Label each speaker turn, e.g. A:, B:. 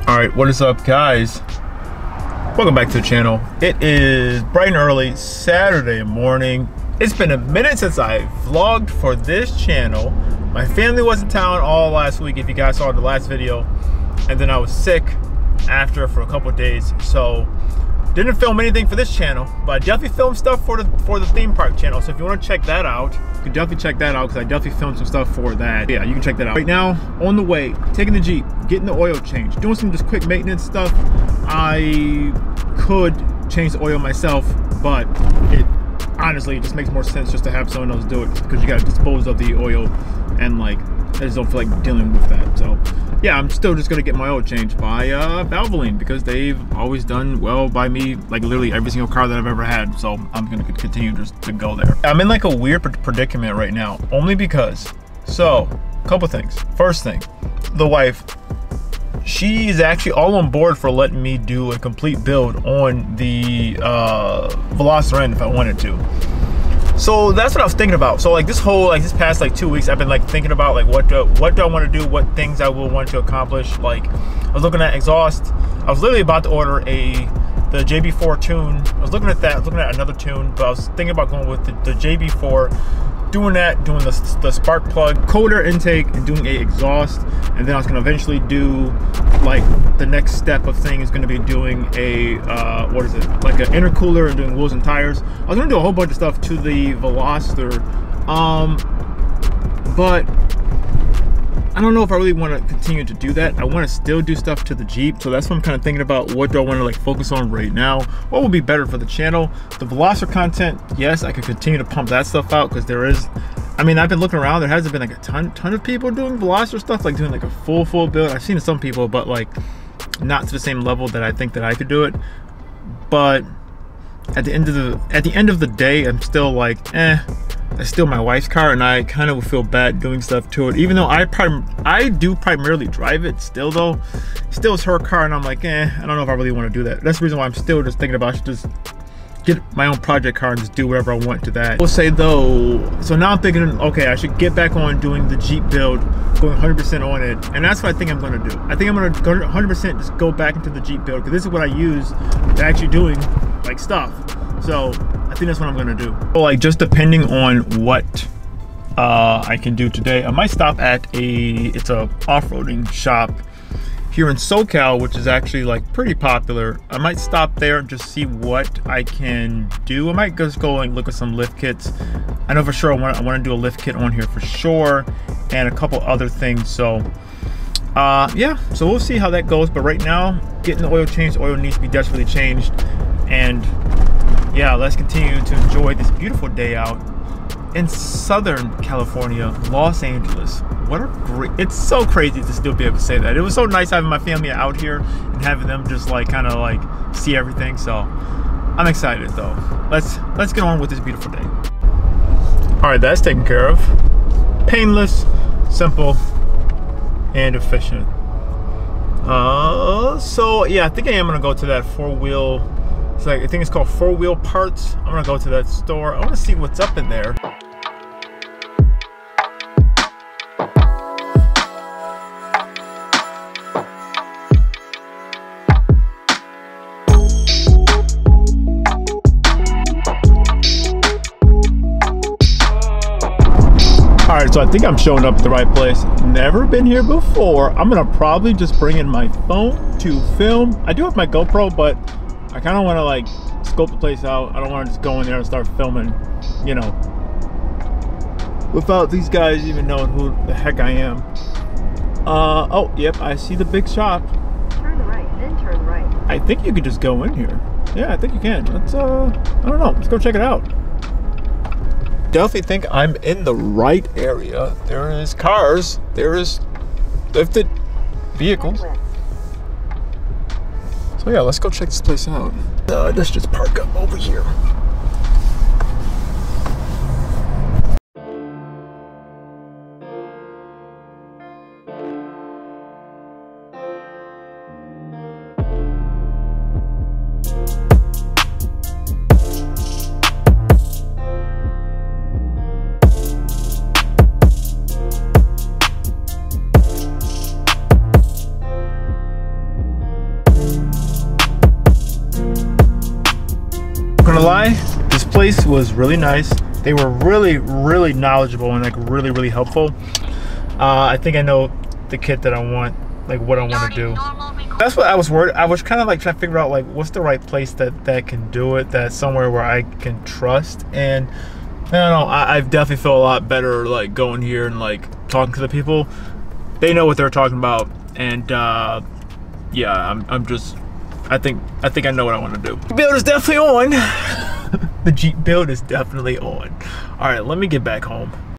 A: Alright, what is up guys? Welcome back to the channel. It is bright and early Saturday morning. It's been a minute since I vlogged for this channel. My family was in town all last week, if you guys saw the last video, and then I was sick after for a couple of days, so didn't film anything for this channel, but I definitely filmed stuff for the theme park channel. So if you want to check that out, you can definitely check that out because I definitely filmed some stuff for that. Yeah, you can check that out. Right now, on the way, taking the Jeep, getting the oil change, doing some just quick maintenance stuff. I could change the oil myself, but it honestly just makes more sense just to have someone else do it because you got to dispose of the oil, and like I just don't feel like dealing with that. So yeah, I'm still just gonna get my oil changed by Overlanding because they've always done well by me, like literally every single car that I've ever had. So I'm gonna continue just to go there. I'm in like a weird predicament right now, only because, so a couple things. First thing, the wife, she is actually all on board for letting me do a complete build on the Veloster N if I wanted to. So that's what I was thinking about. So like this past like 2 weeks, I've been like thinking about like what do I want to do, what things I will want to accomplish. Like I was looking at exhaust. I was literally about to order the JB4 tune. I was looking at that. I was looking at another tune, but I was thinking about going with the JB4, doing that, doing the spark plug, cold air intake, and doing a exhaust. And then I was gonna eventually do like the next step of thing is gonna be doing a what is it, like an intercooler and doing wheels and tires. I was gonna do a whole bunch of stuff to the Veloster, but I don't know if I really want to continue to do that. I want to still do stuff to the Jeep, so that's what I'm kind of thinking about. What do I want to like focus on right now? What would be better for the channel? The Veloster content, yes, I could continue to pump that stuff out because there is, I mean, I've been looking around. There hasn't been like a ton of people doing Veloster stuff, like doing like a full build. I've seen some people, but like not to the same level that I think that I could do it. But at the end of the day, I'm still like, it's still my wife's car, and I kind of feel bad doing stuff to it, even though I do primarily drive it. Still though, still it's her car, and I'm like, I don't know if I really want to do that. That's the reason why I'm still just thinking about, I should just get my own project car and just do whatever I want to that. I will say though, so now I'm thinking, okay, I should get back on doing the Jeep build, going 100% on it, and that's what I think I'm going to do. I think I'm going to go 100% just go back into the Jeep build because this is what I use to actually doing like stuff. So I think that's what I'm gonna do. So like just depending on what I can do today, I might stop at it's a off-roading shop here in SoCal, which is actually like pretty popular. I might stop there and just see what I can do. I might just go and look at some lift kits. I know for sure I want to do a lift kit on here for sure, and a couple other things. So yeah, so we'll see how that goes. But right now, getting the oil changed, oil needs to be desperately changed. And yeah, let's continue to enjoy this beautiful day out in Southern California, Los Angeles. What a great, it's so crazy to still be able to say that. It was so nice having my family out here and having them just like kind of like see everything. So I'm excited though. Let's get on with this beautiful day. All right, that's taken care of. Painless, simple, and efficient. So yeah, I think I am gonna go to that four-wheel. It's like, I think it's called 4-Wheel Parts. I'm gonna go to that store. I wanna see what's up in there. All right, so I think I'm showing up at the right place. Never been here before. I'm gonna probably just bring in my phone to film. I do have my GoPro, but I kind of want to like scope the place out. I don't want to just go in there and start filming, you know, without these guys even knowing who the heck I am. Oh, yep, I see the big shop.
B: Turn right, then turn right.
A: I think you could just go in here. Yeah, I think you can. Let's, I don't know, let's go check it out. Definitely think I'm in the right area. There is cars, there is lifted vehicles. So yeah, let's go check this place out. Let's just park up over here. Not gonna lie, this place was really nice. They were really knowledgeable and like really helpful. I think I know the kit that I want, like what I want to do. That's what I was worried. I was kind of like trying to figure out like what's the right place that can do it, that's somewhere where I can trust. And I don't know, I've definitely felt a lot better like going here and like talking to the people. They know what they're talking about, and yeah, I think I know what I want to do. The build is definitely on. The Jeep build is definitely on. All right, let me get back home.